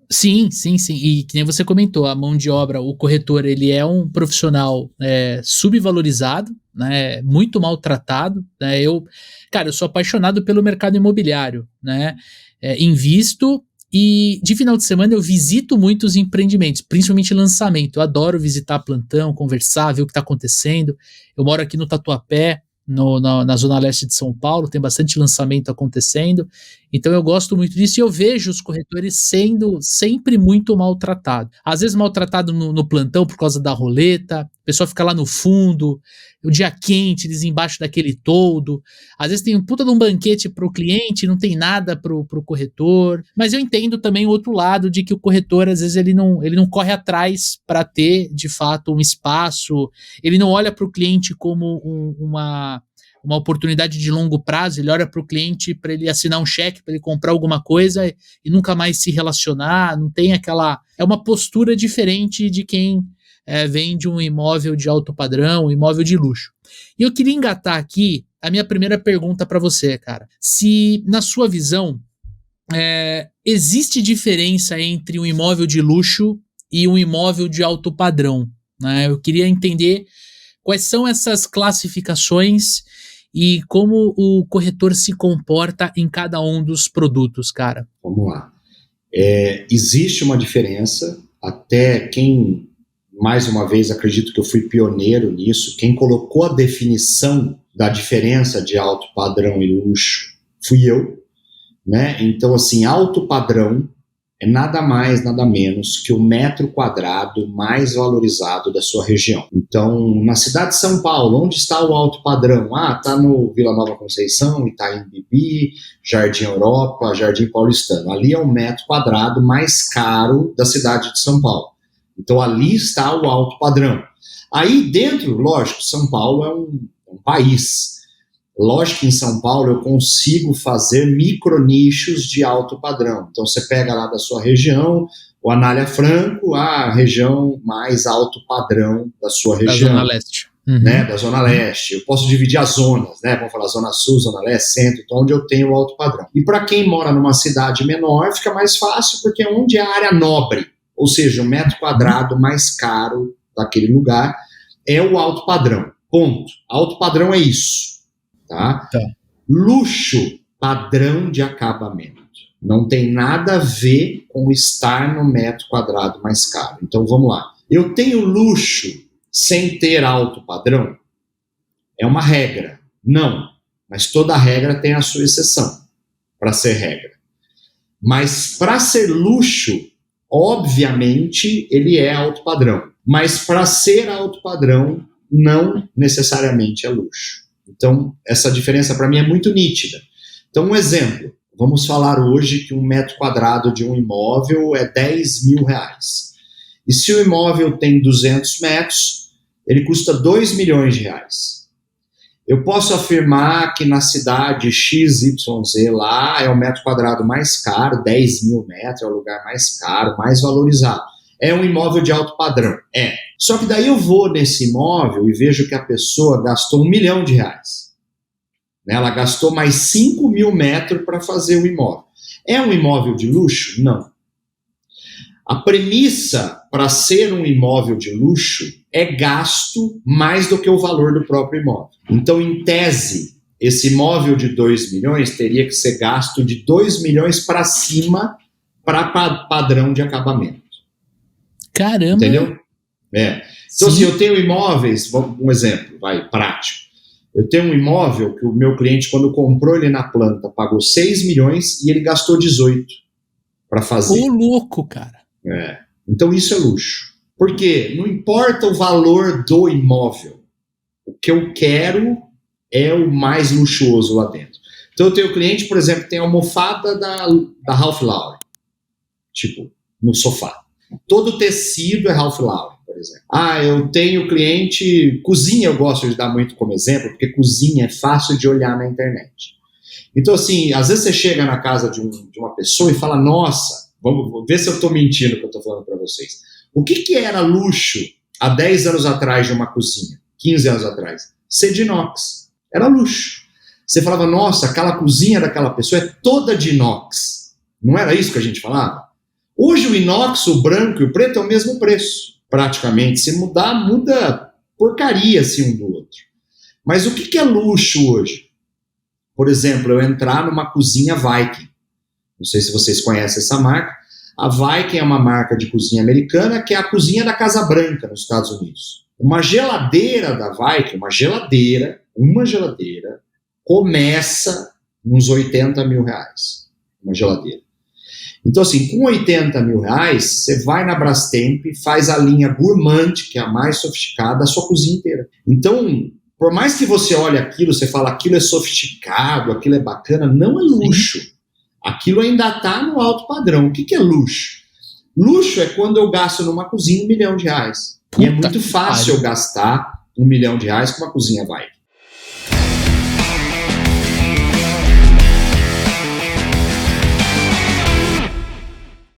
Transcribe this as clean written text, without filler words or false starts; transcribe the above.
Sim, sim, sim. E que nem você comentou, a mão de obra, o corretor, ele é um profissional subvalorizado, né? Muito maltratado, né? Cara, eu sou apaixonado pelo mercado imobiliário, né? Invisto e de final de semana eu visito muitos empreendimentos, principalmente lançamento. Eu adoro visitar plantão, conversar, ver o que está acontecendo. Eu moro aqui no Tatuapé, na zona leste de São Paulo, tem bastante lançamento acontecendo. Então eu gosto muito disso e eu vejo os corretores sendo sempre muito maltratados. Às vezes maltratado no plantão por causa da roleta, o pessoal fica lá no fundo, o dia quente, eles embaixo daquele toldo. Às vezes tem um puta de um banquete pro cliente, não tem nada pro corretor. Mas eu entendo também o outro lado de que o corretor, às vezes, ele não corre atrás para ter, de fato, um espaço. Ele não olha pro cliente como uma oportunidade de longo prazo, ele olha para o cliente para ele assinar um cheque, para ele comprar alguma coisa e nunca mais se relacionar, não tem aquela. É uma postura diferente de quem vende um imóvel de alto padrão, um imóvel de luxo. E eu queria engatar aqui a minha primeira pergunta para você, cara. Se, na sua visão, existe diferença entre um imóvel de luxo e um imóvel de alto padrão? Né? Eu queria entender quais são essas classificações e como o corretor se comporta em cada um dos produtos, cara. Vamos lá. Existe uma diferença, até quem, mais uma vez, acredito que eu fui pioneiro nisso, quem colocou a definição da diferença de alto padrão e luxo fui eu, né? Então, assim, alto padrão é nada mais, nada menos que o metro quadrado mais valorizado da sua região. Então, na cidade de São Paulo, onde está o alto padrão? Está no Vila Nova Conceição, Itaim Bibi, Jardim Europa, Jardim Paulistano. Ali é o metro quadrado mais caro da cidade de São Paulo. Então, ali está o alto padrão. Aí dentro, lógico, São Paulo é um país. Lógico que em São Paulo eu consigo fazer micronichos de alto padrão. Então você pega lá da sua região, o Anália Franco, a região mais alto padrão da sua região. Da Zona Leste. Né, da Zona Leste. Eu posso dividir as zonas, né? Vamos falar Zona Sul, Zona Leste, Centro, então onde eu tenho o alto padrão. E para quem mora numa cidade menor, fica mais fácil, porque é onde é a área nobre, ou seja, o metro quadrado mais caro daquele lugar é o alto padrão. Ponto. Alto padrão é isso. Tá? Luxo, padrão de acabamento. Não tem nada a ver com estar no metro quadrado mais caro. Então vamos lá. Eu tenho luxo sem ter alto padrão? É uma regra. Não. Mas toda regra tem a sua exceção para ser regra. Mas para ser luxo, obviamente, ele é alto padrão. Mas para ser alto padrão, não necessariamente é luxo. Então, essa diferença para mim é muito nítida. Então, um exemplo. Vamos falar hoje que um metro quadrado de um imóvel é 10 mil reais. E se o imóvel tem 200 metros, ele custa 2 milhões de reais. Eu posso afirmar que na cidade XYZ lá é o metro quadrado mais caro, 10 mil metros, é o lugar mais caro, mais valorizado. É um imóvel de alto padrão. Só que daí eu vou nesse imóvel e vejo que a pessoa gastou 1 milhão de reais. Ela gastou mais 5 mil metros para fazer o imóvel. É um imóvel de luxo? Não. A premissa para ser um imóvel de luxo é gasto mais do que o valor do próprio imóvel. Então, em tese, esse imóvel de 2 milhões teria que ser gasto de 2 milhões para cima para padrão de acabamento. Caramba! Entendeu? Então, se eu tenho imóveis, um exemplo, prático. Eu tenho um imóvel que o meu cliente, quando comprou ele na planta, pagou 6 milhões e ele gastou 18 para fazer. Ô, louco, cara! Então, isso é luxo. Por quê? Não importa o valor do imóvel. O que eu quero é o mais luxuoso lá dentro. Então, eu tenho cliente, por exemplo, que tem a almofada da Ralph Lauren. Tipo, no sofá. Todo o tecido é Ralph Lauren, por exemplo. Eu tenho cliente... Cozinha eu gosto de dar muito como exemplo, porque cozinha é fácil de olhar na internet. Então, assim, às vezes você chega na casa de uma pessoa e fala, nossa, vamos ver se eu estou mentindo o que eu estou falando para vocês. O que era luxo há 10 anos atrás de uma cozinha? 15 anos atrás? Ser de inox. Era luxo. Você falava, nossa, aquela cozinha daquela pessoa é toda de inox. Não era isso que a gente falava? Hoje o inox, o branco e o preto é o mesmo preço, praticamente. Se mudar, muda porcaria assim um do outro. Mas o que é luxo hoje? Por exemplo, eu entrar numa cozinha Viking. Não sei se vocês conhecem essa marca. A Viking é uma marca de cozinha americana que é a cozinha da Casa Branca nos Estados Unidos. Uma geladeira da Viking, uma geladeira, começa uns 80 mil reais. Uma geladeira. Então, assim, com 80 mil reais, você vai na Brastemp, faz a linha Gourmand, que é a mais sofisticada, a sua cozinha inteira. Então, por mais que você olhe aquilo, você fala aquilo é sofisticado, aquilo é bacana, não é luxo. Sim. Aquilo ainda está no alto padrão. O que é luxo? Luxo é quando eu gasto numa cozinha R$1 milhão. E é muito fácil eu gastar R$1 milhão com uma cozinha Viking.